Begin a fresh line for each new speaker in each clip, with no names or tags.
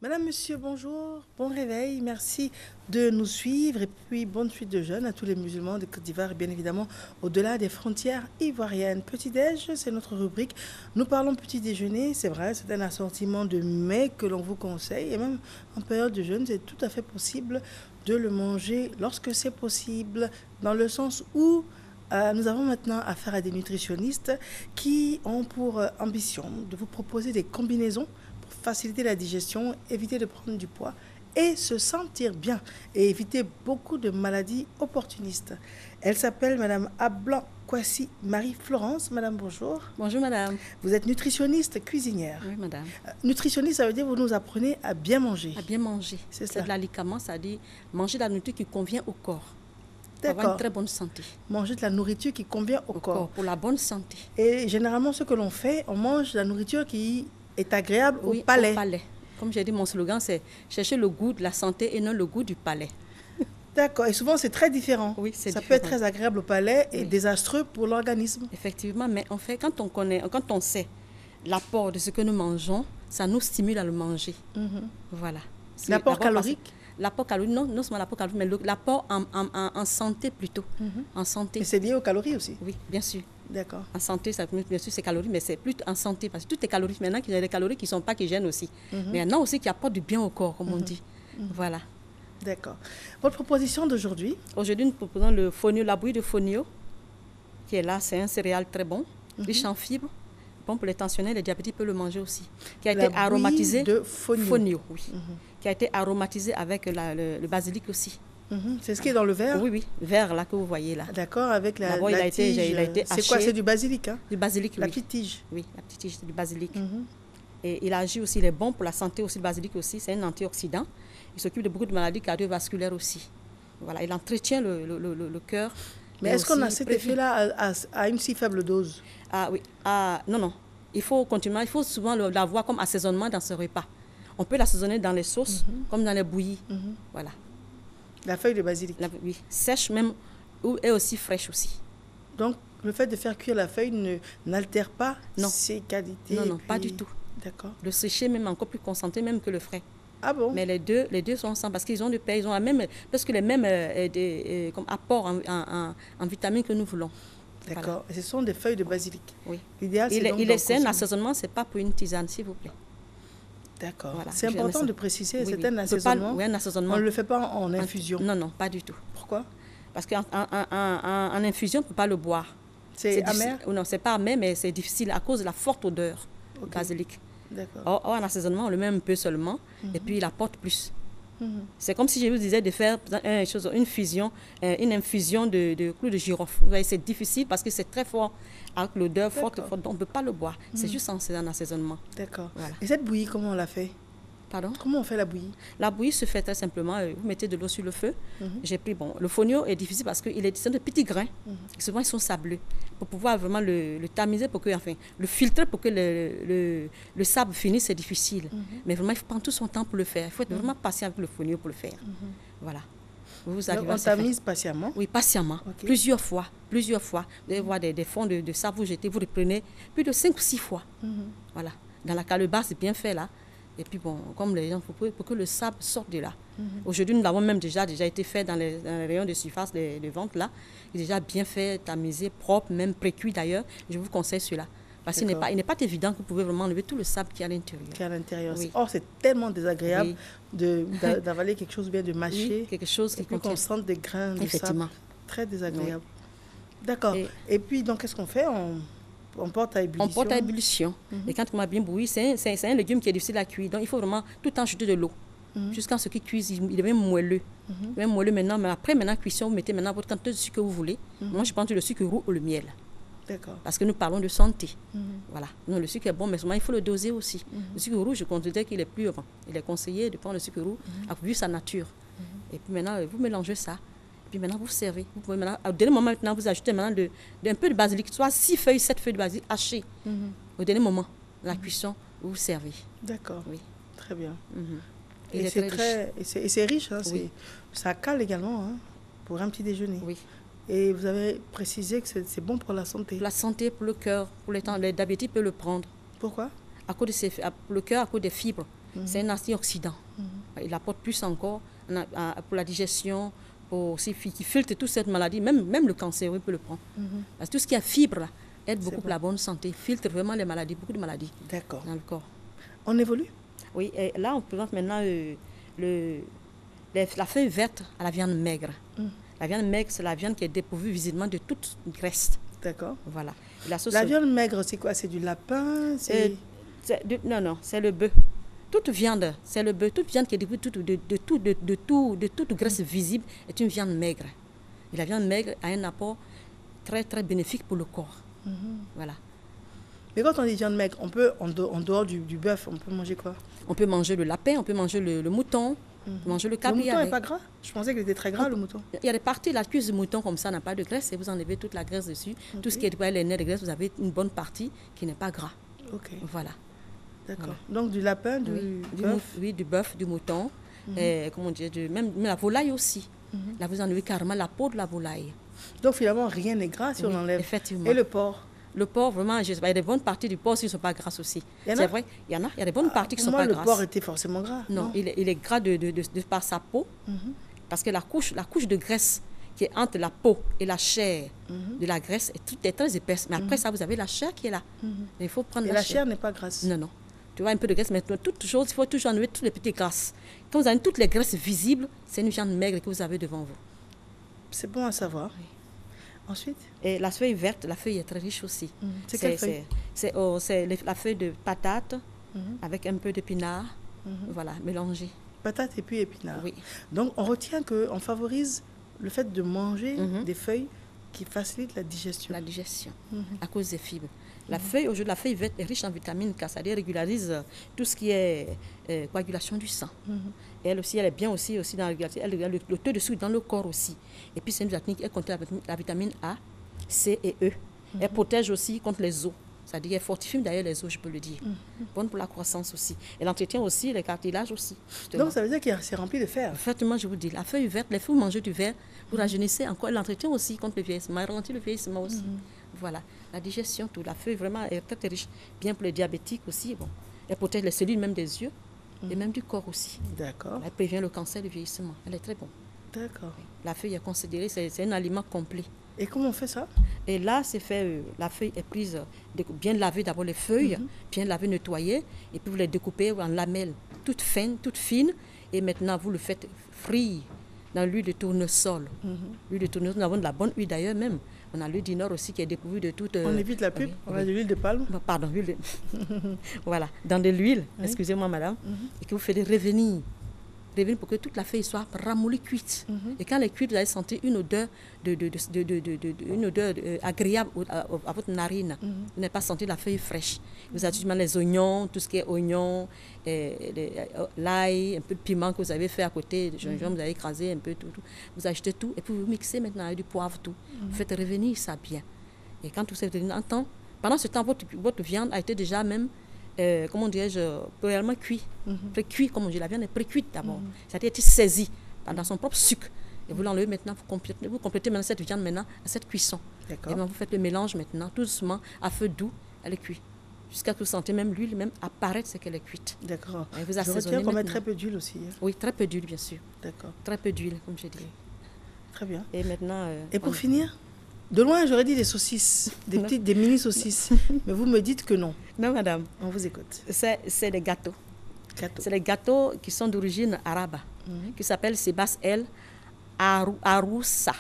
Madame, monsieur, bonjour, bon réveil, merci de nous suivre et puis bonne suite de jeûne à tous les musulmans de Côte d'Ivoire et bien évidemment au-delà des frontières ivoiriennes. Petit-déj, c'est notre rubrique. Nous parlons petit déjeuner, c'est vrai, c'est un assortiment de mets que l'on vous conseille et même en période de jeûne, c'est tout à fait possible de le manger lorsque c'est possible, dans le sens où nous avons maintenant affaire à des nutritionnistes qui ont pour ambition de vous proposer des combinaisons faciliter la digestion, éviter de prendre du poids et se sentir bien et éviter beaucoup de maladies opportunistes. Elle s'appelle Madame Ablan Kwasi Marie-Florence. Madame, bonjour.
Bonjour madame.
Vous êtes nutritionniste cuisinière.
Oui madame.
Nutritionniste, ça veut dire que vous nous apprenez à bien manger.
À bien manger.
C'est
de l'alicament, c'est-à-dire manger de la nourriture qui convient au corps. Pour avoir une très bonne santé.
Manger de la nourriture qui convient au corps.
Pour la bonne santé.
Et généralement, ce que l'on fait, on mange de la nourriture qui est agréable au palais.
Au palais. Comme j'ai dit, mon slogan, c'est chercher le goût de la santé et non le goût du palais.
D'accord. Et souvent, c'est très différent.
Oui, c'est
Ça
différent.
peut être très agréable au palais et désastreux pour l'organisme.
Effectivement, mais en fait, quand on sait l'apport de ce que nous mangeons, ça nous stimule à le manger. Voilà.
L'apport calorique?
L'apport calorique, non seulement l'apport calorique, mais l'apport en santé plutôt. En santé.
Et c'est lié aux calories aussi?
Oui, bien sûr.
D'accord.
En santé, ça, bien sûr, c'est calories, mais c'est plus en santé. Parce que toutes les calories, maintenant, il y a des calories qui ne sont pas qui gênent aussi. Mais il y en a aussi qui apportent du bien au corps, comme on dit. Voilà.
D'accord. Votre proposition d'aujourd'hui?
Aujourd'hui, nous proposons le fonio, la bouillie de fonio, qui est là. C'est un céréal très bon, riche en fibres. Bon pour les tensionnés, les diabétiques peuvent le manger aussi. Qui a été aromatisé
de fonio.
Fonio, oui. Qui a été aromatisé avec le basilic aussi.
C'est ce qui est dans le verre?
Oui, vert là que vous voyez là.
D'accord, avec la
il a
tige.
été haché.
C'est quoi? C'est du basilic, hein?
Du basilic,
la
oui.
petite tige.
Oui, la petite tige du basilic. Et il agit aussi, il est bon pour la santé aussi, le basilic aussi, c'est un antioxydant. Il s'occupe de beaucoup de maladies cardiovasculaires aussi. Voilà, il entretient le cœur.
Mais est-ce qu'on a cet effet-là à une si faible dose?
Ah oui, non. Il faut continuer, il faut souvent l'avoir comme assaisonnement dans ce repas. On peut l'assaisonner dans les sauces, comme dans les bouillies. Voilà.
La feuille de basilic?
Oui, sèche même, et aussi fraîche aussi.
Donc, le fait de faire cuire la feuille n'altère pas ses qualités?
Non, pas du tout.
D'accord.
Le séché même encore plus concentré même que le frais.
Ah bon?
Mais les deux sont ensemble parce qu'ils ont ils ont presque les mêmes comme apports en vitamines que nous voulons.
D'accord.
Voilà.
Et ce sont des feuilles de basilic?
Oui.
L'idéal, c'est donc
il est sain, l'assaisonnement, ce n'est pas pour une tisane, s'il vous plaît.
D'accord. Voilà. C'est
C'est
important de préciser, c'est un assaisonnement.
Oui, un assaisonnement.
On ne le fait pas en infusion?
Non, pas du tout.
Pourquoi?
Parce qu'en infusion, on ne peut pas le boire.
C'est amer?
Non, ce n'est pas amer, mais c'est difficile à cause de la forte odeur du basilic.
D'accord.
En assaisonnement, on le met un peu seulement, et puis il apporte plus. C'est comme si je vous disais de faire une infusion de clous de girofle. Vous voyez, c'est difficile parce que c'est très fort, avec l'odeur forte, donc on ne peut pas le boire. C'est juste en assaisonnement.
D'accord.
Voilà.
Et cette bouillie, comment on la fait?
Pardon?
Comment on fait la bouillie?
La bouillie se fait très simplement. Vous mettez de l'eau sur le feu. J'ai pris, le fonio est difficile parce qu'il est de petits grains. Souvent, ils sont sableux. Pour pouvoir vraiment le tamiser, le filtrer pour que le sable finisse, c'est difficile. Mais vraiment, il faut prendre tout son temps pour le faire. Il faut être vraiment patient avec le fonio pour le faire. Voilà.
Vous arrivez à tamise patiemment?
Oui, patiemment. Okay. Plusieurs fois. Vous allez voir des fonds de sable, vous jetez, vous reprenez plus de 5 ou 6 fois. Voilà. Dans la calebasse, c'est bien fait là. Et puis bon, comme les gens, pour que le sable sorte de là. Aujourd'hui, nous l'avons même déjà été fait dans les rayons de surface de vente là. Il est déjà bien fait, tamisé, propre, même précuit d'ailleurs. Je vous conseille cela. Parce qu'il n'est pas évident que vous pouvez vraiment enlever tout le sable qui est à l'intérieur.
Oui. Or, c'est tellement désagréable d'avaler quelque chose ou bien de mâcher.
Oui, quelque chose qui
qu'on sente des grains de sable. Très désagréable. Oui. D'accord. Et puis, donc, qu'est-ce qu'on fait? On porte à ébullition.
On porte à ébullition. Et quand on a bien bouilli, c'est un légume qui est difficile à cuire. Donc, il faut vraiment tout le temps ajouter de l'eau. Jusqu'à ce qu'il cuise, il devient moelleux. Il devient moelleux maintenant. Mais après, cuisson, vous mettez maintenant votre quantité de sucre que vous voulez. Moi, je prends le sucre roux ou le miel.
D'accord.
Parce que nous parlons de santé. Voilà. Non, le sucre est bon, mais souvent, il faut le doser aussi. Le sucre roux, je considère qu'il est plus... il est conseillé de prendre le sucre roux, vu sa nature. Et puis maintenant, vous mélangez ça. Puis maintenant, vous servez. Vous pouvez maintenant, au dernier moment, maintenant, vous ajoutez maintenant un peu de basilic, soit 6 feuilles, 7 feuilles de basilic hachées. Au dernier moment, la cuisson, vous servez.
D'accord.
Oui.
Très bien.
Et
c'est riche. Hein,
oui.
Ça cale également pour un petit déjeuner.
Oui.
Et vous avez précisé que c'est bon pour la santé.
Pour la santé, pour le cœur, pour les diabétiques peuvent le prendre.
Pourquoi?
À cause de pour le cœur, à cause des fibres. C'est un antioxydant. Il apporte plus encore pour la digestion, pour aussi qui filtre toute cette maladie, même le cancer, il peut le prendre. Parce que tout ce qui a fibre là, aide beaucoup pour la bonne santé, filtre vraiment les maladies, beaucoup de maladies dans le corps.
On évolue?
Oui, et là on présente maintenant la feuille verte à la viande maigre. La viande maigre, c'est la viande qui est dépourvue visiblement de toute graisse.
D'accord.
Voilà.
La viande maigre, c'est quoi? C'est du lapin?
Non, c'est le bœuf. Toute viande, c'est le bœuf. Toute viande qui est dépourvue de toute graisse visible est une viande maigre. Et la viande maigre a un apport très, très bénéfique pour le corps. Voilà.
Mais quand on dit viande maigre, on peut, en dehors du bœuf, on peut manger quoi?
On peut manger le lapin, on peut manger le mouton, on peut manger le cabillaud.
Le mouton n'est pas gras? Je pensais qu'il était très gras, le mouton.
Il y a des parties, la cuisse du mouton comme ça n'a pas de graisse et vous enlevez toute la graisse dessus. Tout ce qui est les nerfs de graisse, vous avez une bonne partie qui n'est pas gras. Voilà.
D'accord. Voilà. Donc du lapin, du bœuf?
Oui, du bœuf, du mouton, comment dire, même la volaille aussi. Là, vous enlevez carrément la peau de la volaille.
Donc finalement, rien n'est gras si on enlève.
Effectivement.
Et le porc?
Le porc, vraiment, il y a des bonnes parties du porc qui ne sont pas grasses aussi. C'est vrai, il y a des bonnes parties qui ne sont pas grasses.
Le porc était forcément gras.
Non, il est gras de par sa peau, parce que la couche de graisse qui est entre la peau et la chair de la graisse est très épaisse. Mais après ça, vous avez la chair qui est là. Il faut prendre
la chair n'est pas grasse.
Non. Tu vois, un peu de graisse, mais toute chose, il faut toujours enlever toutes les petites grasses. Quand vous avez toutes les graisses visibles, c'est une viande maigre que vous avez devant vous.
C'est bon à savoir. Oui. Ensuite?
Et la feuille verte, la feuille est très riche aussi.
C'est quelle feuille?
C'est la feuille de patate avec un peu d'épinard, voilà, mélangée.
Patate et puis épinard.
Oui.
Donc on retient qu'on favorise le fait de manger des feuilles qui facilitent la digestion.
La digestion, à cause des fibres. La feuille, aujourd'hui, la feuille verte est riche en vitamine K, c'est-à-dire régularise tout ce qui est coagulation du sang. Et elle aussi, elle est bien aussi dans la régulation. Elle régule le taux de sucre dans le corps aussi. Et puis c'est une vitamine qui contient la vitamine A, C et E. Elle protège aussi contre les os. C'est-à-dire qu'elle fortifie d'ailleurs les os, je peux le dire. Bonne pour la croissance aussi. Elle entretient aussi les cartilages aussi. Justement.
Donc ça veut dire que c'est rempli de fer.
Effectivement, je vous dis, la feuille verte, les feuilles, vous mangez du verre, vous rajeunissez encore. Elle entretient aussi contre le vieillissement, elle ralentit le vieillissement aussi. Voilà, la digestion, tout. La feuille vraiment est très, très riche. Bien pour les diabétiques aussi. Bon. Elle protège les cellules même des yeux et même du corps aussi.
D'accord.
Elle prévient le cancer et le vieillissement. Elle est très bonne.
D'accord.
La feuille est considérée, c'est un aliment complet.
Et comment on fait ça?
Et là, c'est fait, la feuille est prise, bien laver d'abord les feuilles, bien laver, nettoyer, et puis vous les découpez en lamelles, toutes fines, et maintenant vous le faites frire dans l'huile de tournesol. L'huile de tournesol, nous avons de la bonne huile d'ailleurs même. On a l'huile du Nord aussi qui est dépourvue de toute...
on évite la pub, on a de l'huile de palme.
Pardon, l'huile de... Voilà, dans de l'huile, excusez-moi madame, et que vous faites revenir pour que toute la feuille soit ramollie, cuite. Et quand elle est cuite, vous allez sentir une odeur, une odeur agréable à votre narine. Vous n'avez pas senti la feuille fraîche. Vous ajoutez les oignons, tout ce qui est oignons, l'ail, un peu de piment que vous avez fait à côté, de gingembre, vous avez écrasé un peu tout. Vous ajoutez tout et puis vous mixez maintenant avec du poivre, tout. Vous faites revenir ça bien. Et quand tout ça est en temps, pendant ce temps, votre viande a été déjà même comment dirais-je, réellement cuit. Pré-cuit, comme on dit, la viande est pré-cuite d'abord. Ça a été saisi dans son propre sucre. Et vous l'enlevez maintenant, vous complétez maintenant cette viande maintenant à cette cuisson. Et maintenant, vous faites le mélange maintenant, tout doucement, à feu doux, elle est cuite. Jusqu'à ce que vous sentez même l'huile même apparaître, c'est qu'elle est cuite.
D'accord.
Et vous
assaisonnez. Je retiens qu'on met très peu d'huile aussi.
Oui, très peu d'huile, bien sûr.
D'accord.
Très peu d'huile, comme je dis.
Très bien.
Et maintenant...
Et pour finir, de loin, j'aurais dit des saucisses, des mini-saucisses. Mais vous me dites que non.
Non, madame.
On vous écoute.
C'est des gâteaux. C'est des gâteaux qui sont d'origine arabe, qui s'appellent Sebas El Aroussa.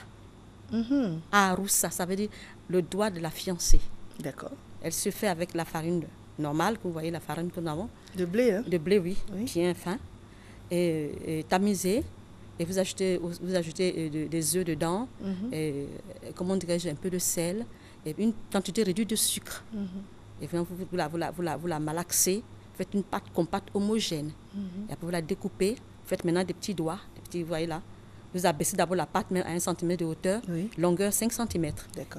Aroussa, ça veut dire le doigt de la fiancée.
D'accord.
Elle se fait avec la farine normale, que vous voyez, la farine que nous avons.
De blé, hein?
De blé, oui. Bien fin. Et tamisé. Et vous ajoutez des œufs dedans, et, comment dirais-je, un peu de sel, et une quantité réduite de sucre. Et vous la malaxez, vous faites une pâte compacte homogène. Et après vous la découpez, vous faites maintenant des petits doigts, vous voyez là. Vous abaissez d'abord la pâte même à 1 cm de hauteur, longueur 5 cm.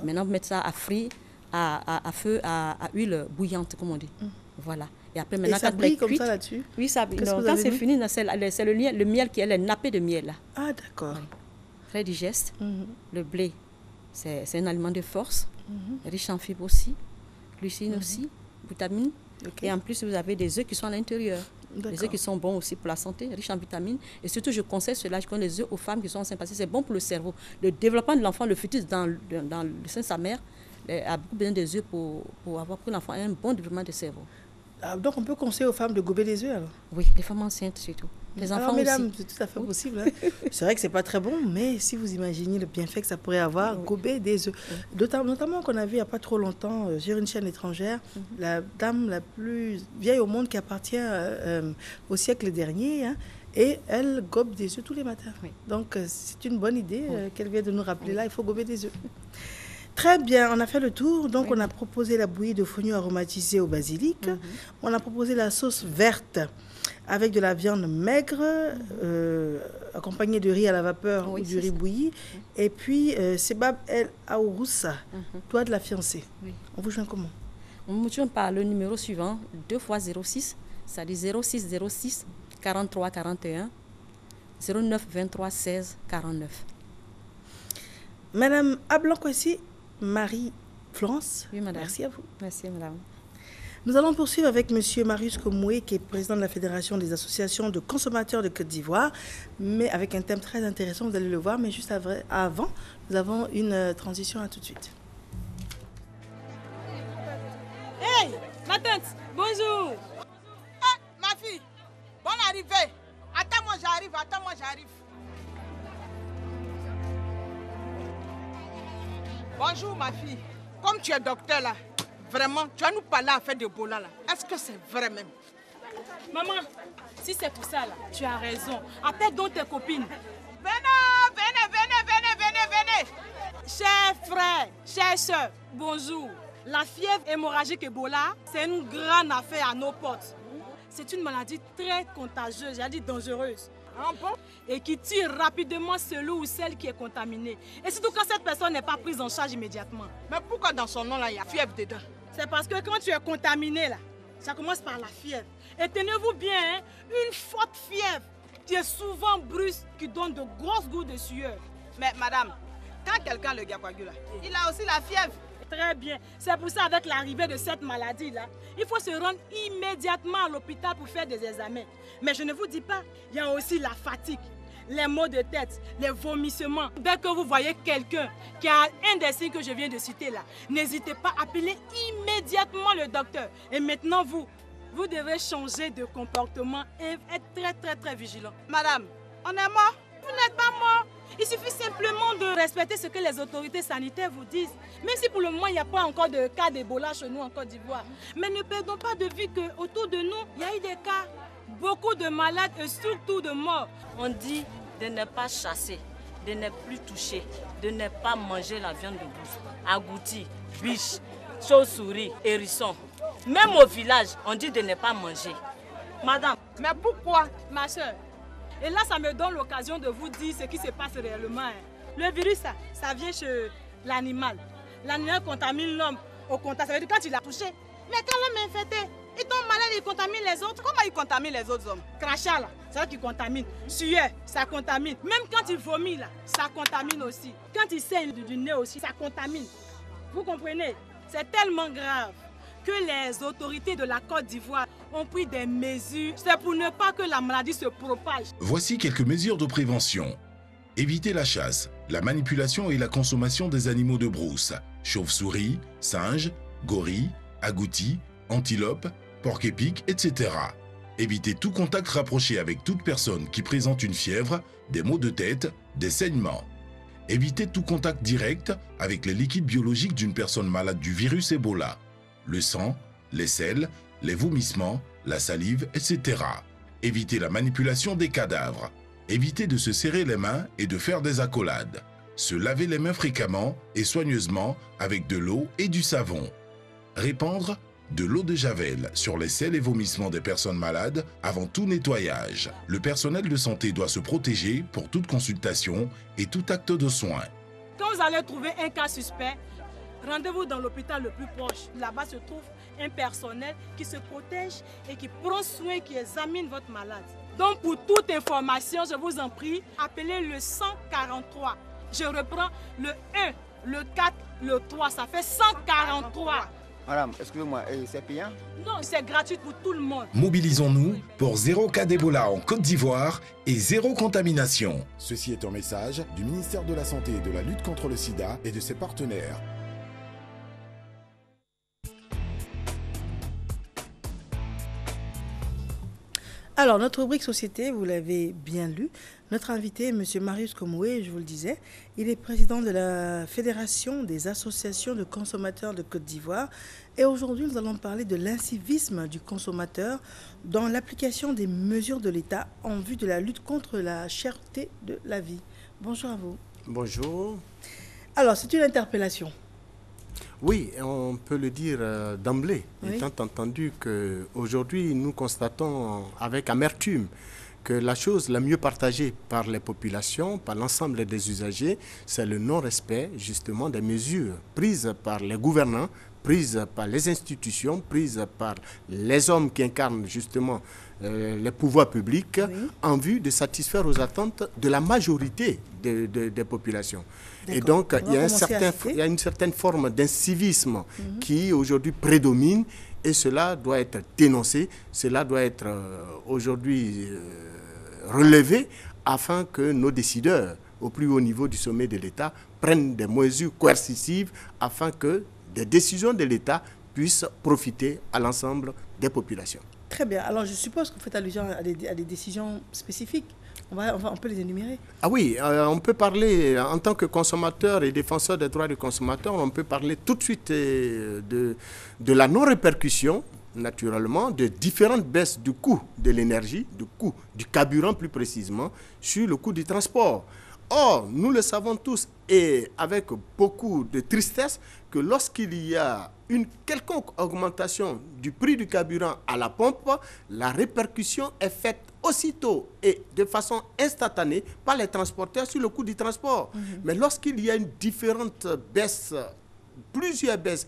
Maintenant vous mettez ça à frire à feu, à huile bouillante, comme on dit. Voilà. Et après, maintenant,
et ça brille comme ça là-dessus?
Oui, ça brille. Quand c'est fini, c'est le miel qui est les nappées de miel là.
Ah, d'accord.
Oui. Très digeste. Le blé, c'est un aliment de force, riche en fibres aussi, glucides aussi, vitamines. Et en plus, vous avez des œufs qui sont à l'intérieur. Les œufs qui sont bons aussi pour la santé, riches en vitamines. Et surtout, je conseille cela, je connais les œufs aux femmes qui sont enceintes parce que c'est bon pour le cerveau. Le développement de l'enfant, le fœtus dans le sein de sa mère, a beaucoup besoin des œufs pour que l'enfant ait un bon développement de cerveau.
Ah, donc on peut conseiller aux femmes de gober des œufs alors?
Oui, les femmes enceintes surtout. Les enfants
alors, mesdames,
aussi.
c'est tout à fait possible. Hein. C'est vrai que c'est pas très bon, mais si vous imaginez le bienfait que ça pourrait avoir, gober des œufs. Notamment qu'on a vu il n'y a pas trop longtemps sur une chaîne étrangère, la dame la plus vieille au monde qui appartient au siècle dernier, hein, et elle gobe des œufs tous les matins. Oui. Donc c'est une bonne idée qu'elle vient de nous rappeler là, il faut gober des œufs. Très bien, on a fait le tour. Donc, on a proposé la bouillie de fonio aromatisée au basilic. On a proposé la sauce verte avec de la viande maigre, accompagnée de riz à la vapeur ou du riz bouilli. Et puis, sebab el aouroussa, toit de la fiancée. Oui. On vous joint comment?
On vous joint par le numéro suivant, 2 x 06, c'est-à-dire 06 06 43 41 09 23 16 49.
Madame Ablancoissi, Marie-Florence,
oui, madame.
Merci à vous.
Merci, madame.
Nous allons poursuivre avec M. Marius Komoué, qui est président de la Fédération des associations de consommateurs de Côte d'Ivoire, mais avec un thème très intéressant, vous allez le voir, mais juste avant, nous avons une transition. À tout de suite.
Hey, ma tante, bonjour.
Ah, ma fille, bonne arrivée. Attends-moi, j'arrive. Bonjour ma fille, comme tu es docteur là, vraiment, tu vas nous parler à faire de Ebola là. Est-ce que c'est vrai même?
Maman, si c'est pour ça là, tu as raison. Appelle donc tes copines.
Venez.
Chers frères, chères soeurs, bonjour. La fièvre hémorragique Ebola, c'est une grande affaire à nos portes. C'est une maladie très contagieuse, j'ai dit dangereuse.
Ah bon?
Et qui tue rapidement celui ou celle qui est contaminé. Et surtout quand cette personne n'est pas prise en charge immédiatement.
Mais pourquoi dans son nom là, il y a fièvre dedans?
C'est parce que quand tu es contaminé là, ça commence par la fièvre. Et tenez-vous bien, hein, une forte fièvre qui est souvent brusque, qui donne de grosses gouttes de sueur.
Mais madame, quand quelqu'un le coagule là, il a aussi la fièvre.
Très bien. C'est pour ça avec l'arrivée de cette maladie-là, il faut se rendre immédiatement à l'hôpital pour faire des examens. Mais je ne vous dis pas, il y a aussi la fatigue, les maux de tête, les vomissements. Dès que vous voyez quelqu'un qui a un des signes que je viens de citer là, n'hésitez pas à appeler immédiatement le docteur. Et maintenant vous devez changer de comportement et être très vigilant.
Madame, on est mort?
Vous n'êtes pas mort. Il suffit simplement de respecter ce que les autorités sanitaires vous disent. Même si pour le moment, il n'y a pas encore de cas d'Ebola chez nous en Côte d'Ivoire. Mais ne perdons pas de vue qu'autour de nous, il y a eu des cas, beaucoup de malades et surtout de morts.
On dit de ne pas chasser, de ne plus toucher, de ne pas manger la viande de bouche, agouti, biche, chauve-souris, hérisson. Même au village, on dit de ne pas manger.
Madame,
mais pourquoi?
Ma soeur, et là, ça me donne l'occasion de vous dire ce qui se passe réellement. Hein. Le virus, ça vient chez l'animal. L'animal contamine l'homme au contact. Ça veut dire quand il l'a touché. Mais quand l'homme est infecté, il tombe malade, il contamine les autres.
Comment il contamine les autres hommes?
Crachat, là, c'est ça qui contamine. Sueur, ça contamine. Même quand il vomit, là, ça contamine aussi. Quand il saigne du nez aussi, ça contamine. Vous comprenez? C'est tellement grave que les autorités de la Côte d'Ivoire ont pris des mesures. C'est pour ne pas que la maladie se propage.
Voici quelques mesures de prévention. Évitez la chasse, la manipulation et la consommation des animaux de brousse, chauves-souris, singes, gorilles, agoutis, antilopes, porcs-épics, etc. Évitez tout contact rapproché avec toute personne qui présente une fièvre, des maux de tête, des saignements. Évitez tout contact direct avec les liquides biologiques d'une personne malade du virus Ebola. Le sang, les selles, les vomissements, la salive, etc. Évitez la manipulation des cadavres. Évitez de se serrer les mains et de faire des accolades. Se laver les mains fréquemment et soigneusement avec de l'eau et du savon. Répandre de l'eau de javel sur les selles et vomissements des personnes malades avant tout nettoyage. Le personnel de santé doit se protéger pour toute consultation et tout acte de soin.
Quand vous allez trouver un cas suspect, rendez-vous dans l'hôpital le plus proche. Là-bas se trouve un personnel qui se protège et qui prend soin, qui examine votre malade. Donc pour toute information, je vous en prie, appelez le 143. Je reprends le 1, le 4, le 3, ça fait 143.
Madame, excusez-moi, c'est payant?
Non, c'est gratuit pour tout le monde.
Mobilisons-nous pour 0 cas d'Ebola en Côte d'Ivoire et 0 contamination. Ceci est un message du ministère de la Santé et de la lutte contre le sida et de ses partenaires.
Alors, notre rubrique Société, vous l'avez bien lu. Notre invité, M. Marius Komoué, je vous le disais, il est président de la Fédération des associations de consommateurs de Côte d'Ivoire. Et aujourd'hui, nous allons parler de l'incivisme du consommateur dans l'application des mesures de l'État en vue de la lutte contre la cherté de la vie. Bonjour à vous.
Bonjour.
Alors, c'est une interpellation.
Oui, on peut le dire d'emblée,
Oui.
étant entendu qu'aujourd'hui, nous constatons avec amertume que la chose la mieux partagée par les populations, par l'ensemble des usagers, c'est le non-respect justement des mesures prises par les gouvernants, prises par les institutions, prises par les hommes qui incarnent justement les pouvoirs publics,
Oui.
en vue de satisfaire aux attentes de la majorité des populations. Et
D'accord.
donc,
On va commencer à
il y a une certaine forme d'incivisme qui aujourd'hui prédomine, et cela doit être dénoncé, cela doit être aujourd'hui relevé afin que nos décideurs, au plus haut niveau du sommet de l'État, prennent des mesures coercitives afin que des décisions de l'État puissent profiter à l'ensemble des populations.
Très bien. Alors, je suppose que vous faites allusion à des décisions spécifiques. On peut les énumérer.
Ah oui, on peut parler, en tant que consommateur et défenseur des droits des consommateurs, on peut parler tout de suite de la non-répercussion, naturellement, de différentes baisses du coût de l'énergie, du coût du carburant plus précisément, sur le coût du transport. Or, nous le savons tous, et avec beaucoup de tristesse, que lorsqu'il y a une quelconque augmentation du prix du carburant à la pompe, la répercussion est faite aussitôt et de façon instantanée par les transporteurs sur le coût du transport. Mais lorsqu'il y a une différente baisse, plusieurs baisses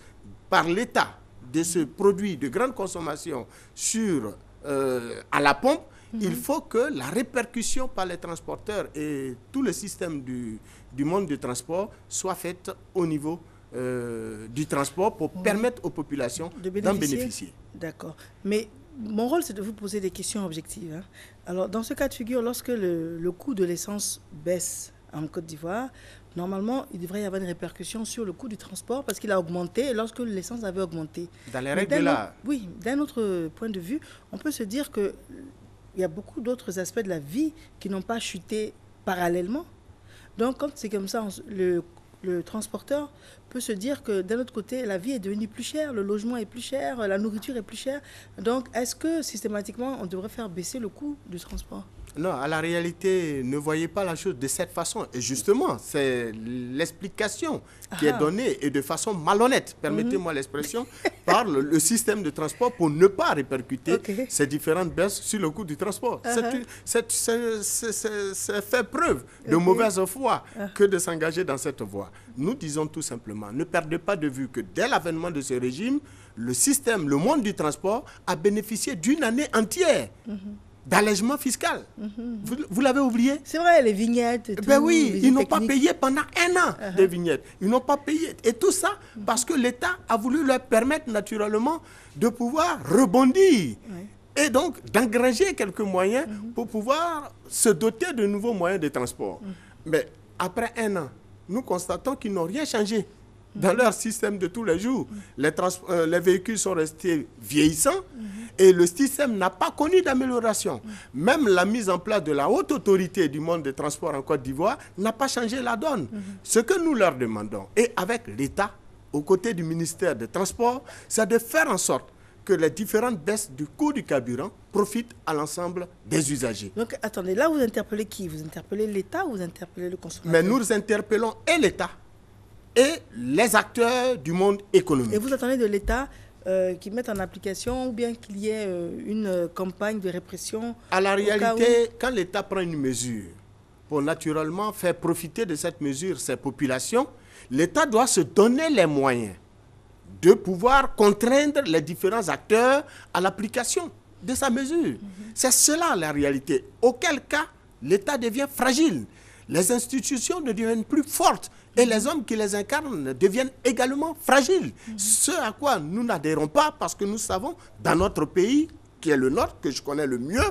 par l'État de ce produit de grande consommation à la pompe, il faut que la répercussion par les transporteurs et tout le système du monde du transport soit faite au niveau du transport pour permettre aux populations d'en bénéficier.
D'accord. Mais mon rôle, c'est de vous poser des questions objectives, hein. Alors, dans ce cas de figure, lorsque le coût de l'essence baisse en Côte d'Ivoire, normalement, il devrait y avoir une répercussion sur le coût du transport parce qu'il a augmenté lorsque l'essence avait augmenté.
Dans les règles de l'art.
Oui, d'un autre point de vue, on peut se dire qu'il y a beaucoup d'autres aspects de la vie qui n'ont pas chuté parallèlement. Donc, quand c'est comme ça, le transporteur peut se dire que d'un autre côté, la vie est devenue plus chère, le logement est plus cher, la nourriture est plus chère. Donc, est-ce que systématiquement, on devrait faire baisser le coût du transport ?
Non, à la réalité, ne voyez pas la chose de cette façon. Et justement, c'est l'explication qui est donnée, et de façon malhonnête, permettez-moi l'expression, par le système de transport pour ne pas répercuter ces différentes baisses sur le coût du transport. C'est faire preuve de mauvaise foi que de s'engager dans cette voie. Nous disons tout simplement, ne perdez pas de vue que dès l'avènement de ce régime, le monde du transport a bénéficié d'une année entière d'allègement fiscal. Vous l'avez oublié?
C'est vrai, les vignettes. Et tout,
ben oui, ils n'ont pas payé pendant un an des vignettes. Ils n'ont pas payé. Et tout ça parce que l'État a voulu leur permettre naturellement de pouvoir rebondir. Et donc d'engranger quelques moyens pour pouvoir se doter de nouveaux moyens de transport. Mais après un an, nous constatons qu'ils n'ont rien changé dans leur système de tous les jours. Les véhicules sont restés vieillissants et le système n'a pas connu d'amélioration. Même la mise en place de la haute autorité du monde des transports en Côte d'Ivoire n'a pas changé la donne. Ce que nous leur demandons, et avec l'État, aux côtés du ministère des Transports, c'est de faire en sorte que les différentes baisses du coût du carburant profitent à l'ensemble des usagers.
Donc, attendez, là, vous interpellez qui? Vous interpellez l'État ou vous interpellez le consommateur?
Mais nous interpellons et l'État et les acteurs du monde économique.
Et vous attendez de l'État qui mette en application ou bien qu'il y ait une campagne de répression?
À la réalité, quand l'État prend une mesure pour naturellement faire profiter de cette mesure ces populations, l'État doit se donner les moyens de pouvoir contraindre les différents acteurs à l'application de sa mesure. C'est cela la réalité. Auquel cas, l'État devient fragile. les institutions ne deviennent plus fortes et les hommes qui les incarnent deviennent également fragiles. Ce à quoi nous n'adhérons pas parce que nous savons, dans notre pays, qui est le nôtre, que je connais le mieux,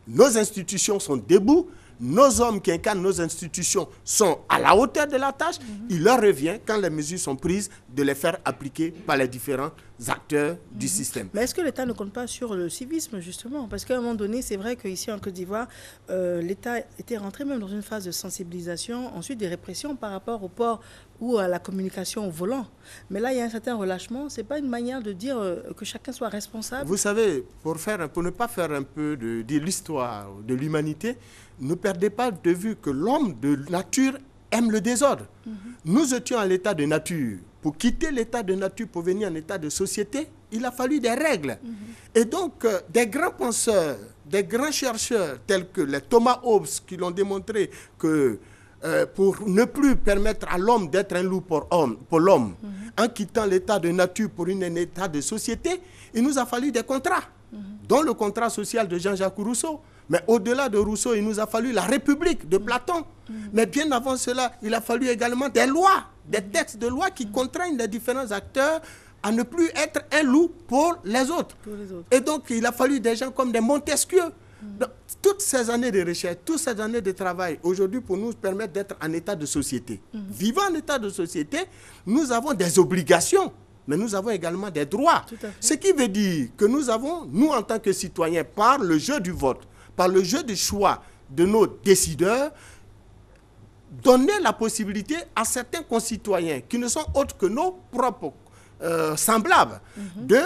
nos institutions sont debout, nos hommes qui incarnent nos institutions sont à la hauteur de la tâche. Il leur revient, quand les mesures sont prises, de les faire appliquer par les différents acteurs du système.
Mais est-ce que l'État ne compte pas sur le civisme, justement? Parce qu'à un moment donné, c'est vrai qu'ici en Côte d'Ivoire, l'État était rentré même dans une phase de sensibilisation, ensuite des répressions par rapport au port ou à la communication au volant. Mais là, il y a un certain relâchement. Ce n'est pas une manière de dire que chacun soit responsable.
Vous savez, pour ne pas faire un peu de l'histoire de l'humanité, ne perdez pas de vue que l'homme de nature aime le désordre. Nous étions à l'état de nature. Pour quitter l'état de nature, pour venir en état de société, il a fallu des règles. Et donc, des grands penseurs, des grands chercheurs, tels que les Thomas Hobbes, qui l'ont démontré que pour ne plus permettre à l'homme d'être un loup pour l'homme, en quittant l'état de nature pour un état de société, il nous a fallu des contrats, dont le contrat social de Jean-Jacques Rousseau. Mais au-delà de Rousseau, il nous a fallu la République de Platon. Mais bien avant cela, il a fallu également des lois, des textes de loi qui contraignent les différents acteurs à ne plus être un loup pour les autres. Et donc, il a fallu des gens comme des Montesquieu. Donc, toutes ces années de recherche, toutes ces années de travail, aujourd'hui, pour nous permettre d'être en état de société. Vivant en état de société, nous avons des obligations, mais nous avons également des droits. Ce qui veut dire que nous avons, nous en tant que citoyens, par le jeu du vote, par le jeu du choix de nos décideurs, donner la possibilité à certains concitoyens qui ne sont autres que nos propres semblables de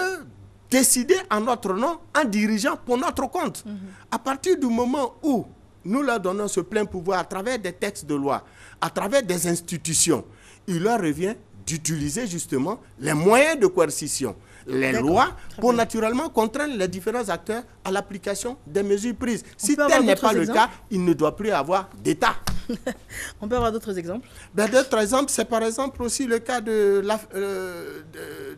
décider en notre nom, en dirigeant pour notre compte. À partir du moment où nous leur donnons ce plein pouvoir à travers des textes de loi, à travers des institutions, il leur revient d'utiliser justement les moyens de coercition, les lois, pour naturellement contraindre les différents acteurs à l'application des mesures prises. Si tel n'est pas le cas, il ne doit plus avoir d'État.
On peut avoir d'autres exemples?
D'autres exemples, c'est par exemple aussi le cas de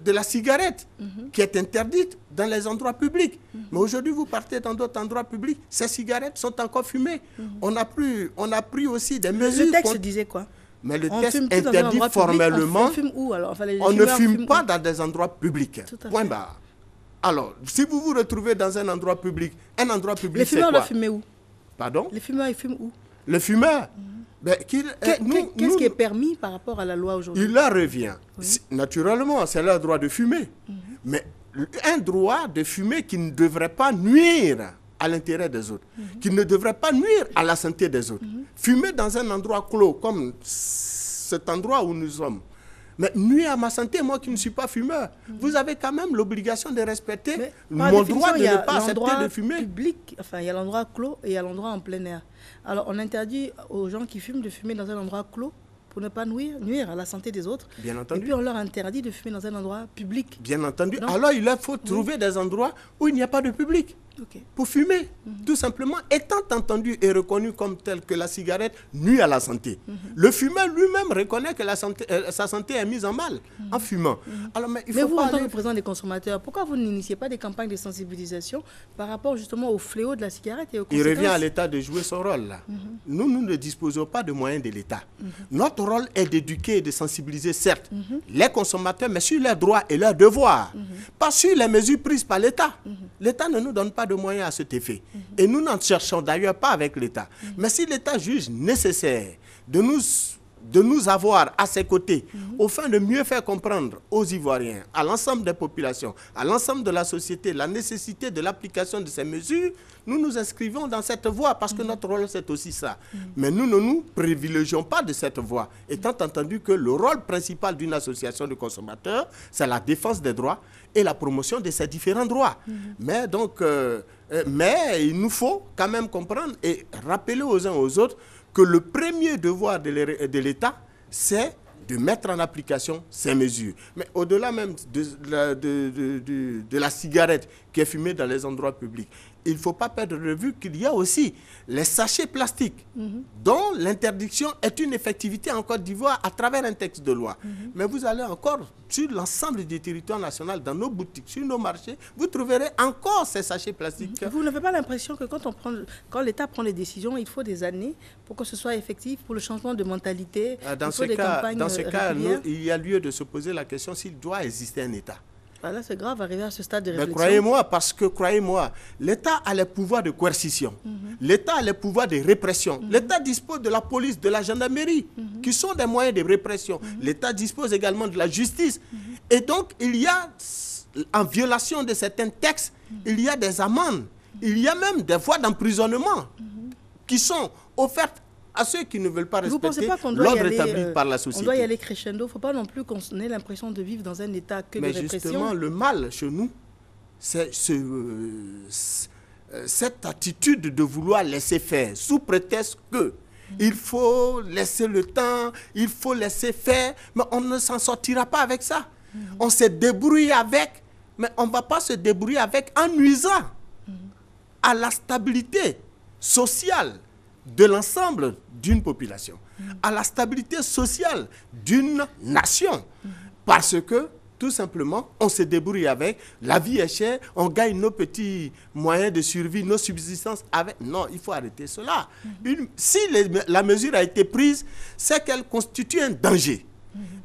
la cigarette, qui est interdite dans les endroits publics. Mais aujourd'hui, vous partez dans d'autres endroits publics, ces cigarettes sont encore fumées. On a pris aussi des mesures...
Le texte disait quoi?
Mais le texte interdit formellement,
on fume où, alors?
On ne fume pas dans des endroits publics. Point barre. Alors, si vous vous retrouvez dans un endroit public c'est quoi?
Les fumeurs doivent fumer où?
Pardon?
Les fumeurs, ils fument où?
Le fumeur,
qu'est-ce qui est permis par rapport à la loi aujourd'hui?
Il leur revient. Naturellement, c'est leur droit de fumer. Mais un droit de fumer qui ne devrait pas nuire à l'intérêt des autres, qui ne devrait pas nuire à la santé des autres. Fumer dans un endroit clos, comme cet endroit où nous sommes, mais nuire à ma santé, moi qui ne suis pas fumeur. Vous avez quand même l'obligation de respecter mon droit de ne pas accepter de fumer.
Public, enfin, il y a l'endroit clos et il y a l'endroit en plein air. Alors, on interdit aux gens qui fument de fumer dans un endroit clos pour ne pas nuire à la santé des autres.
Bien entendu.
Et puis, on leur interdit de fumer dans un endroit public.
Bien entendu. Donc, alors, il leur faut trouver des endroits où il n'y a pas de public. Pour fumer, tout simplement, étant entendu et reconnu comme tel que la cigarette nuit à la santé. Le fumeur lui-même reconnaît que sa santé est mise en mal en fumant. Alors, mais
vous, en tant que président des consommateurs, pourquoi vous n'initiez pas des campagnes de sensibilisation par rapport justement au fléau de la cigarette et aux conséquences?
Il revient à l'État de jouer son rôle là. Nous ne disposons pas de moyens de l'État. Notre rôle est d'éduquer et de sensibiliser, certes, les consommateurs, mais sur leurs droits et leurs devoirs. Pas sur les mesures prises par l'État. L'État ne nous donne pas de moyens à cet effet. Et nous n'en cherchons d'ailleurs pas avec l'État. Mais si l'État juge nécessaire de nous avoir à ses côtés, au fin de mieux faire comprendre aux Ivoiriens, à l'ensemble des populations, à l'ensemble de la société, la nécessité de l'application de ces mesures, nous nous inscrivons dans cette voie parce que notre rôle, c'est aussi ça. Mais nous ne nous privilégions pas de cette voie, étant entendu que le rôle principal d'une association de consommateurs, c'est la défense des droits et la promotion de ces différents droits. Mais donc, mais il nous faut quand même comprendre et rappeler aux uns aux autres que le premier devoir de l'État, c'est de mettre en application ces mesures. Mais au-delà même de la cigarette qui est fumée dans les endroits publics, il ne faut pas perdre de vue qu'il y a aussi les sachets plastiques dont l'interdiction est une effectivité en Côte d'Ivoire à travers un texte de loi. Mais vous allez encore sur l'ensemble du territoire national, dans nos boutiques, sur nos marchés, vous trouverez encore ces sachets plastiques.
Vous n'avez pas l'impression que quand l'État prend les décisions, il faut des années pour que ce soit effectif, pour le changement de mentalité?
Dans ce cas, il y a lieu de se poser la question s'il doit exister un État.
Là, c'est grave, arriver à ce stade de réflexion.
Croyez-moi, parce que, croyez-moi, l'État a les pouvoirs de coercition. L'État a les pouvoirs de répression. L'État dispose de la police, de la gendarmerie, qui sont des moyens de répression. L'État dispose également de la justice. Et donc, il y a, en violation de certains textes, il y a des amendes. Il y a même des voies d'emprisonnement qui sont offertes à ceux qui ne veulent pas respecter l'ordre établi par la société.
On doit y aller crescendo. Il ne faut pas non plus qu'on ait l'impression de vivre dans un état que de répression.
Mais justement, le mal chez nous, c'est cette attitude de vouloir laisser faire, sous prétexte que il faut laisser le temps, il faut laisser faire, mais on ne s'en sortira pas avec ça. On se débrouille avec, mais on ne va pas se débrouiller avec en nuisant à la stabilité sociale de l'ensemble d'une population, à la stabilité sociale d'une nation. Parce que, tout simplement, on se débrouille avec, la vie est chère, on gagne nos petits moyens de survie, nos subsistances avec... Non, il faut arrêter cela. Si la mesure a été prise, c'est qu'elle constitue un danger.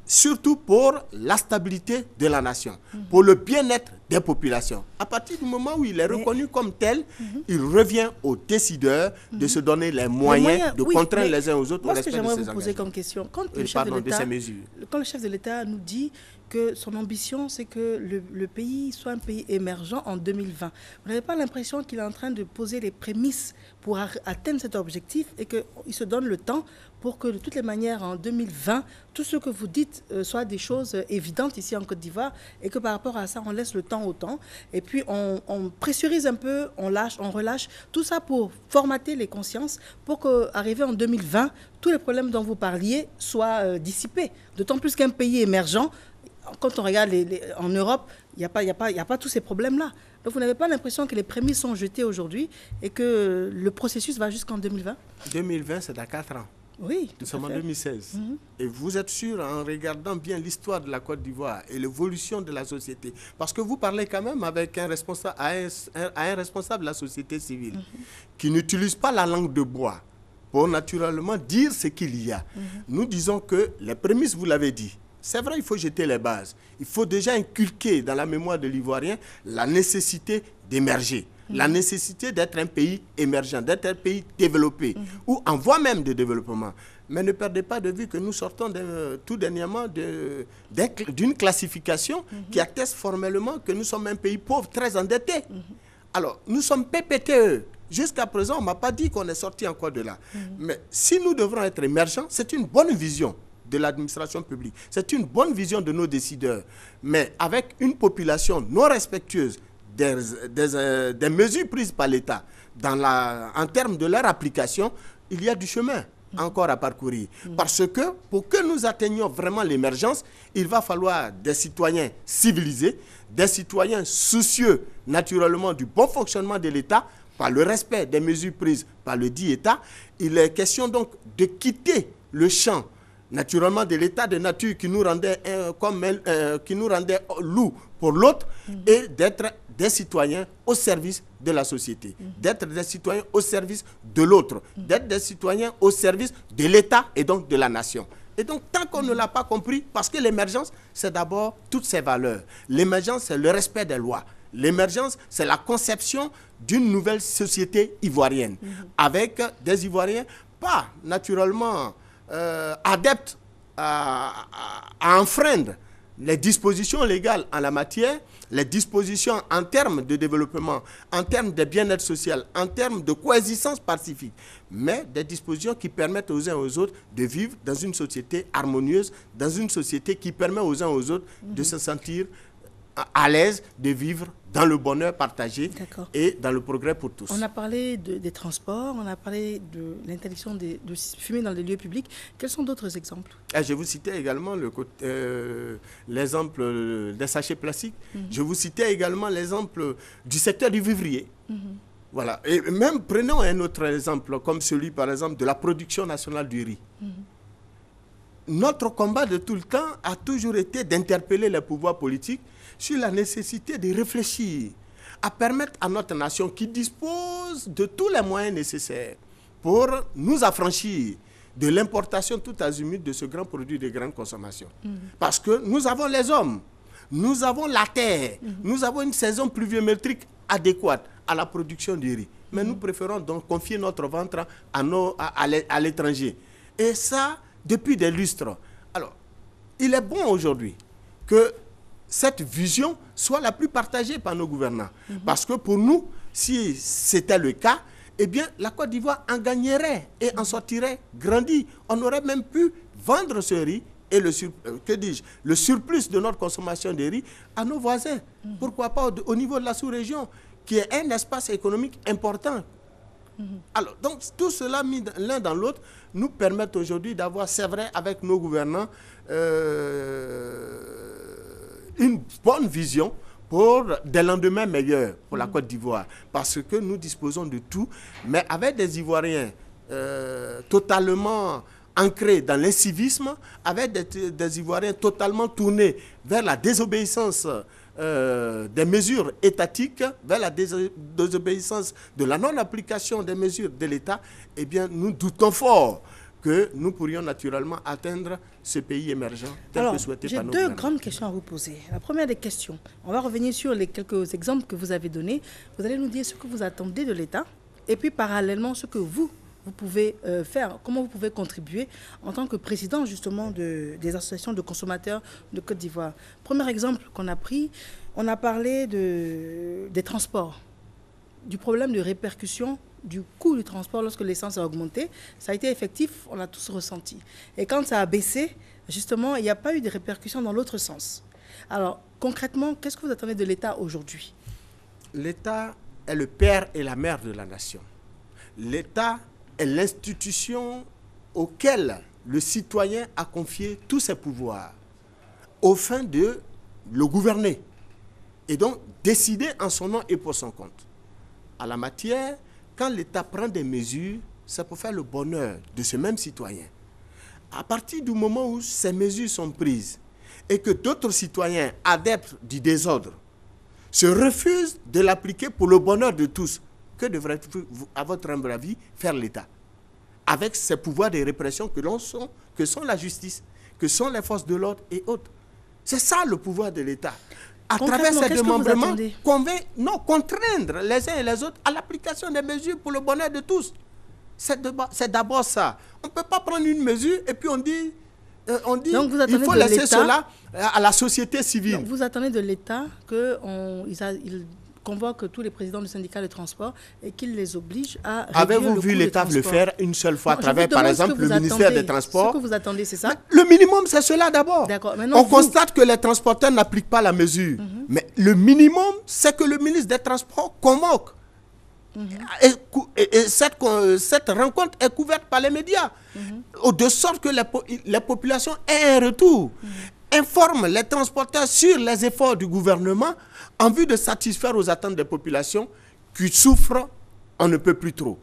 Surtout pour la stabilité de la nation, pour le bien-être des populations. À partir du moment où il est reconnu comme tel, il revient aux décideurs de se donner les moyens de contraindre les uns aux autres au respect de ces engagements.
Moi, ce que j'aimerais vous poser comme question, quand le chef de l'État nous dit que son ambition, c'est que le pays soit un pays émergent en 2020. Vous n'avez pas l'impression qu'il est en train de poser les prémices pour atteindre cet objectif et qu'il se donne le temps pour que de toutes les manières, en 2020, tout ce que vous dites soit des choses évidentes ici en Côte d'Ivoire et que par rapport à ça, on laisse le temps au temps et puis on pressurise un peu, on relâche, tout ça pour formater les consciences pour qu'arrivé en 2020, tous les problèmes dont vous parliez soient dissipés. D'autant plus qu'un pays émergent, quand on regarde en Europe, il n'y a pas tous ces problèmes-là. Donc vous n'avez pas l'impression que les prémices sont jetées aujourd'hui et que le processus va jusqu'en 2020?
2020, c'est dans 4 ans.
Oui,
nous sommes en 2016. Et vous êtes sûr, en regardant bien l'histoire de la Côte d'Ivoire et l'évolution de la société, parce que vous parlez quand même avec un responsable de la société civile qui n'utilise pas la langue de bois pour naturellement dire ce qu'il y a. Nous disons que les prémices, vous l'avez dit, c'est vrai, il faut jeter les bases. Il faut déjà inculquer dans la mémoire de l'Ivoirien la nécessité d'émerger. La nécessité d'être un pays émergent, d'être un pays développé, ou en voie même de développement. Mais ne perdez pas de vue que nous sortons tout dernièrement d'une classification qui atteste formellement que nous sommes un pays pauvre, très endetté. Alors, nous sommes PPTE. Jusqu'à présent, on ne m'a pas dit qu'on est sorti encore de là. Mais si nous devrons être émergents, c'est une bonne vision de l'administration publique. C'est une bonne vision de nos décideurs. Mais avec une population non respectueuse des mesures prises par l'État en termes de leur application, il y a du chemin encore à parcourir. Parce que pour que nous atteignions vraiment l'émergence, il va falloir des citoyens civilisés, des citoyens soucieux naturellement du bon fonctionnement de l'État, par le respect des mesures prises par le dit État. Il est question donc de quitter le champ naturellement de l'état de nature qui nous rendait loup pour l'autre et d'être des citoyens au service de la société, d'être des citoyens au service de l'autre, d'être des citoyens au service de l'État et donc de la nation. Et donc, tant qu'on ne l'a pas compris, parce que l'émergence, c'est d'abord toutes ces valeurs. L'émergence, c'est le respect des lois. L'émergence, c'est la conception d'une nouvelle société ivoirienne, avec des Ivoiriens pas naturellement adeptes à enfreindre les dispositions légales en la matière, les dispositions en termes de développement, en termes de bien-être social, en termes de coexistence pacifique, mais des dispositions qui permettent aux uns et aux autres de vivre dans une société harmonieuse, dans une société qui permet aux uns et aux autres de se sentir à l'aise de vivre dans le bonheur partagé et dans le progrès pour tous.
On a parlé des transports, on a parlé de l'interdiction de fumer dans les lieux publics. Quels sont d'autres exemples?
Je vous citais également l'exemple des sachets plastiques. Je vous citais également l'exemple du secteur du vivrier. Voilà. Et même prenons un autre exemple, comme celui par exemple de la production nationale du riz. Notre combat de tout le temps a toujours été d'interpeller les pouvoirs politiques sur la nécessité de réfléchir à permettre à notre nation qui dispose de tous les moyens nécessaires pour nous affranchir de l'importation tout azimut de ce grand produit de grande consommation. Parce que nous avons les hommes, nous avons la terre, nous avons une saison pluviométrique adéquate à la production du riz. Mais nous préférons donc confier notre ventre à l'étranger. Et ça, depuis des lustres. Alors, il est bon aujourd'hui que cette vision soit la plus partagée par nos gouvernants. Parce que pour nous, si c'était le cas, eh bien, la Côte d'Ivoire en gagnerait et en sortirait grandi. On aurait même pu vendre ce riz et le surplus de notre consommation de riz à nos voisins. Pourquoi pas au niveau de la sous-région, qui est un espace économique important. Alors, donc, tout cela mis l'un dans l'autre nous permet aujourd'hui d'avoir, c'est vrai, avec nos gouvernants, une bonne vision pour des lendemains meilleurs pour la Côte d'Ivoire. Parce que nous disposons de tout, mais avec des Ivoiriens totalement ancrés dans l'incivisme, avec des Ivoiriens totalement tournés vers la désobéissance des mesures étatiques, vers la désobéissance de la non-application des mesures de l'État, eh bien, nous doutons fort que nous pourrions naturellement atteindre ce pays émergent tel que souhaité par nos
gouvernements. J'ai deux grandes questions à vous poser. La première des questions, on va revenir sur les quelques exemples que vous avez donnés. Vous allez nous dire ce que vous attendez de l'État et puis parallèlement ce que vous pouvez faire, comment vous pouvez contribuer en tant que président justement des associations de consommateurs de Côte d'Ivoire. Premier exemple qu'on a pris, on a parlé des transports, du problème de répercussion du coût du transport lorsque l'essence a augmenté. Ça a été effectif, on l'a tous ressenti. Et quand ça a baissé, justement, il n'y a pas eu de répercussions dans l'autre sens. Alors, concrètement, qu'est-ce que vous attendez de l'État aujourd'hui?
L'État est le père et la mère de la nation. L'État est l'institution auquel le citoyen a confié tous ses pouvoirs au fin de le gouverner et donc décider en son nom et pour son compte. À la matière, quand l'État prend des mesures, c'est pour faire le bonheur de ce même citoyen. À partir du moment où ces mesures sont prises et que d'autres citoyens adeptes du désordre se refusent de l'appliquer pour le bonheur de tous, que devrait, à votre humble avis, faire l'État? Avec ses pouvoirs de répression que sont la justice, que sont les forces de l'ordre et autres. C'est ça le pouvoir de l'État. À travers ces démembrements, contraindre les uns et les autres à l'application des mesures pour le bonheur de tous. C'est d'abord ça. On ne peut pas prendre une mesure et puis on dit il faut laisser cela à la société civile.
Donc vous attendez de l'État qu'il convoque tous les présidents du syndicat de transport et qu'il les oblige à réduire.
Avez-vous vu l'État le faire une seule fois à travers, par exemple, le ministère des Transports?
Ce que vous attendez, c'est ça?
Le minimum, c'est cela d'abord. On constate que les transporteurs n'appliquent pas la mesure. Mais le minimum, c'est que le ministre des Transports convoque. Et cette rencontre est couverte par les médias. De sorte que les populations aient un retour. Informe les transporteurs sur les efforts du gouvernement en vue de satisfaire aux attentes des populations qui souffrent, on ne peut plus trop.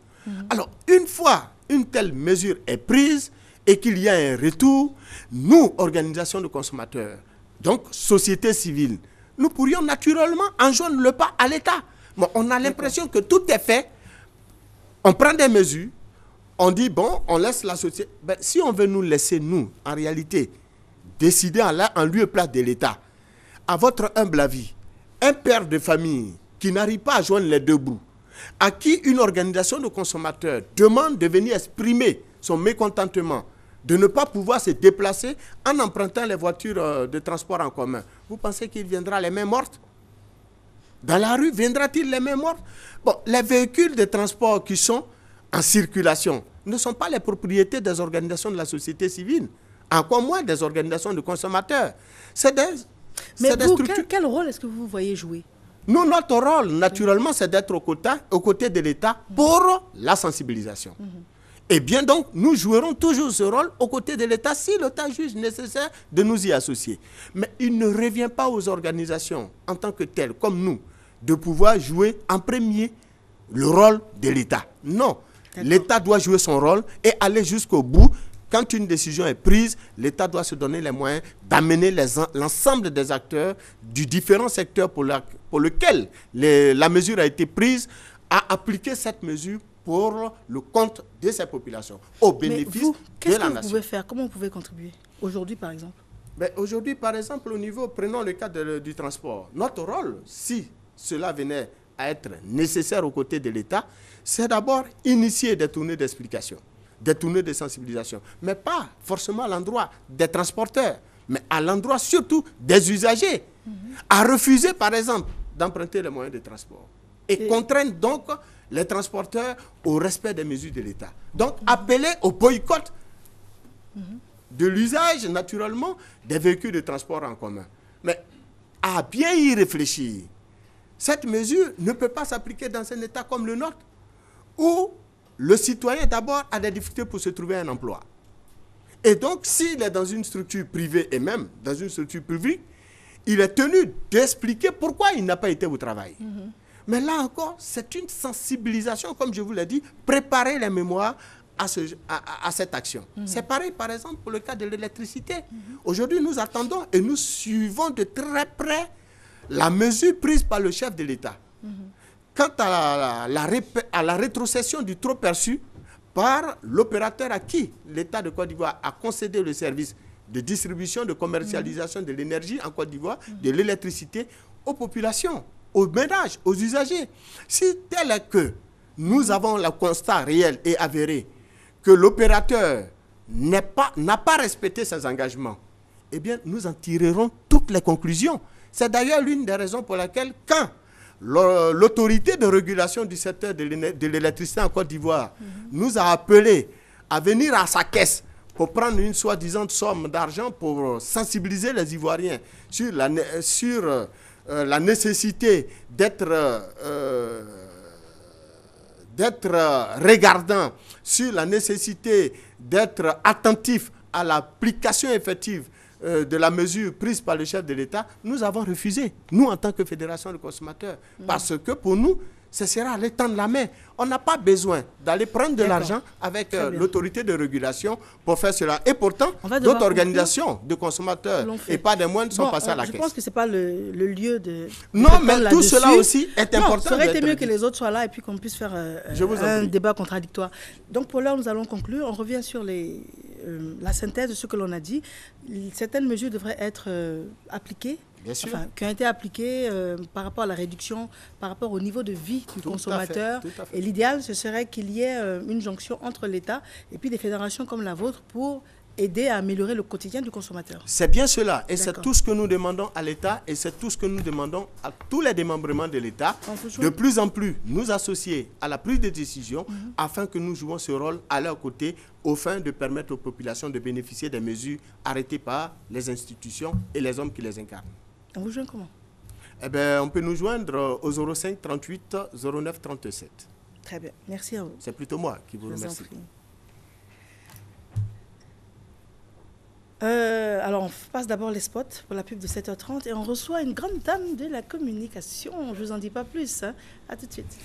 Alors, une fois une telle mesure est prise et qu'il y a un retour, nous, organisations de consommateurs, donc société civile, nous pourrions naturellement enjoindre le pas à l'État. Bon, on a l'impression que tout est fait, on prend des mesures, on dit, bon, on laisse la société. Ben, si on veut nous laisser, nous, en réalité, décider en lieu et place de l'État, à votre humble avis, un père de famille qui n'arrive pas à joindre les deux bouts, à qui une organisation de consommateurs demande de venir exprimer son mécontentement, de ne pas pouvoir se déplacer en empruntant les voitures de transport en commun, vous pensez qu'il viendra les mains mortes? Dans la rue, viendra-t-il les mains mortes? Bon, les véhicules de transport qui sont en circulation ne sont pas les propriétés des organisations de la société civile, encore moins des organisations de consommateurs. C'est des
Mais
C'est des
vous,
structures-
quel rôle est-ce que vous voyez jouer?
Nous, notre rôle, naturellement, c'est d'être aux côtés de l'État pour la sensibilisation. Et bien donc, nous jouerons toujours ce rôle aux côtés de l'État si l'État juge nécessaire de nous y associer. Mais il ne revient pas aux organisations en tant que telles, comme nous, de pouvoir jouer en premier le rôle de l'État. Non, l'État doit jouer son rôle et aller jusqu'au bout. Quand une décision est prise, l'État doit se donner les moyens d'amener l'ensemble des acteurs du différent secteur pour lequel la mesure a été prise à appliquer cette mesure pour le compte de ces populations, au bénéfice
vous,
de
qu'est-ce
la
que
nation.
vous pouvez faire? Comment vous pouvez contribuer aujourd'hui, par exemple?
Aujourd'hui, par exemple, au niveau, prenons le cas du transport. Notre rôle, si cela venait à être nécessaire aux côtés de l'État, c'est d'abord initier des tournées d'explication, des tournées de sensibilisation, mais pas forcément à l'endroit des transporteurs, mais à l'endroit surtout des usagers, à refuser, par exemple, d'emprunter les moyens de transport et contraindre donc les transporteurs au respect des mesures de l'État. Donc, appeler au boycott de l'usage, naturellement, des véhicules de transport en commun. Mais à bien y réfléchir, cette mesure ne peut pas s'appliquer dans un État comme le nôtre, où le citoyen, d'abord, a des difficultés pour se trouver un emploi. Et donc, s'il est dans une structure privée et même dans une structure publique, il est tenu d'expliquer pourquoi il n'a pas été au travail. Mais là encore, c'est une sensibilisation, comme je vous l'ai dit, préparer les mémoires à cette action. C'est pareil, par exemple, pour le cas de l'électricité. Aujourd'hui, nous attendons et nous suivons de très près la mesure prise par le chef de l'État. Quant à la rétrocession du trop perçu par l'opérateur à qui l'État de Côte d'Ivoire a concédé le service de distribution, de commercialisation de l'énergie en Côte d'Ivoire, de l'électricité aux populations, aux ménages, aux usagers. Si tel est que nous avons le constat réel et avéré que l'opérateur n'a pas respecté ses engagements, eh bien, nous en tirerons toutes les conclusions. C'est d'ailleurs l'une des raisons pour laquelle, quand l'autorité de régulation du secteur de l'électricité en Côte d'Ivoire nous a appelés à venir à sa caisse pour prendre une soi-disant somme d'argent pour sensibiliser les Ivoiriens sur la nécessité d'être regardant, sur la nécessité d'être attentif à l'application effective de la mesure prise par le chef de l'État, nous avons refusé, nous en tant que Fédération de consommateurs, parce que pour nous, ce sera aller tendre la main. On n'a pas besoin d'aller prendre de l'argent avec l'autorité de régulation pour faire cela. Et pourtant, d'autres organisations de consommateurs et pas des moindres sont passées à la caisse.
Je pense que ce n'est pas le lieu de...
Non, mais tout cela aussi est important.
Ça aurait été mieux que les autres soient là et puis qu'on puisse faire un débat contradictoire. Donc pour l'heure, nous allons conclure. On revient sur la synthèse de ce que l'on a dit. Certaines mesures devraient être appliquées.
Bien sûr.
Enfin, qui ont été appliquées par rapport à la réduction, par rapport au niveau de vie du consommateur.
Tout à fait.
Et l'idéal, ce serait qu'il y ait une jonction entre l'État et puis des fédérations comme la vôtre pour aider à améliorer le quotidien du consommateur.
C'est bien cela. Et c'est tout ce que nous demandons à l'État et c'est tout ce que nous demandons à tous les démembrements de l'État. De plus en plus, nous associer à la prise de décision afin que nous jouons ce rôle à leur côté au fin de permettre aux populations de bénéficier des mesures arrêtées par les institutions et les hommes qui les incarnent.
On vous joint comment?
Eh bien, on peut nous joindre au 05 38 09 37.
Très bien. Merci à vous.
C'est plutôt moi qui vous remercie.
Alors, on passe d'abord les spots pour la pub de 7h30 et on reçoit une grande dame de la communication. Je ne vous en dis pas plus. Hein. À tout de suite.